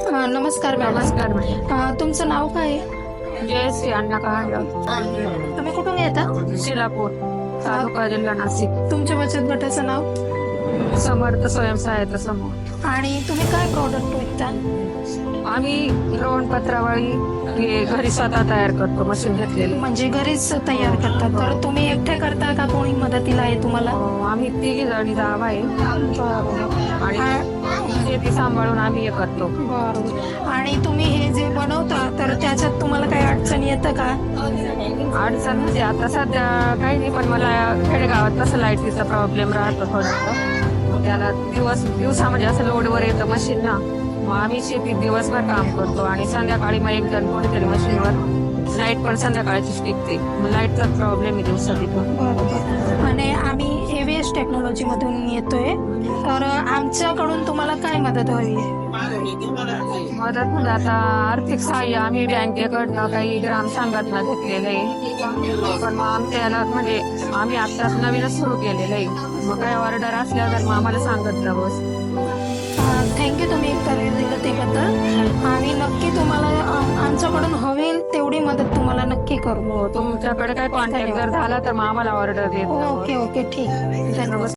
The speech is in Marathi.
नमस्कार मॅडम. नमस्कार मॅडम. तुमचं नाव काय आहे? जयश्री अण्णा कहांडा, तुम्ही कुठून येता? शिलापूर, तालुका जिल्हा नाशिक. तुमच्या बचत गटाचं नाव? समर्थ स्वयंसहायता समूह. आणि तुम्ही काय प्रॉडक्ट विकता? आम्ही द्रोण पत्रावळी हे घरी स्वतः तयार करतो, मशीन घेतलेली. म्हणजे घरीच तयार करतात. तर तुम्ही एकटे करता का कोणी मदतीला आहे तुम्हाला? आम्ही 3 जणी जाव आहे आणि शेती सांभाळून आम्ही हे करतो. बरोबर. आणि तुम्ही हे जे बनवता तर त्याच्यात तुम्हाला काही अडचण येतं का? अडचण म्हणजे आता सध्या काही नाही, पण मला खेडेगावात कसं लाईटीचा प्रॉब्लेम राहतो थोडासा. त्याला दिवसा म्हणजे असं लोडवर येतं मशीन ना, मग आम्ही शेतीत दिवसभर काम करतो आणि संध्याकाळी मग एक जण कोणीतरी मशीनवर, लाईट पण संध्याकाळची टिकते, मग लाईटचा प्रॉब्लेम आहे दिवसा तिथं. बरोबर. आणि आम्ही एव्हीएस टेक्नॉलॉजी मधून येतोय, तर आमच्याकडून तुम्हाला काय मदत हवी आहे? मदत म्हणजे आता आर्थिक सहाय्य आम्ही बँकेकडनं काही ग्राम संघटना घेतलेलं आहे, पण मग आमच्या याला म्हणजे आम्ही आत्ताच नवीनच सुरू केलेलं आहे. मग काही ऑर्डर असल्या तर मग आम्हाला सांगत जा बस. थँक्यू, तुम्ही उत्तर दिलं त्याबद्दल. आम्ही नक्की तुम्हाला आमच्याकडून हवी तेवढी मदत तुम्हाला नक्की करू. हो, तुमच्याकडे काय कॉन्टॅक्ट जर झाला तर मग आम्हाला ऑर्डर देत जा. ओके ओके, ठीक. धन्यवाद.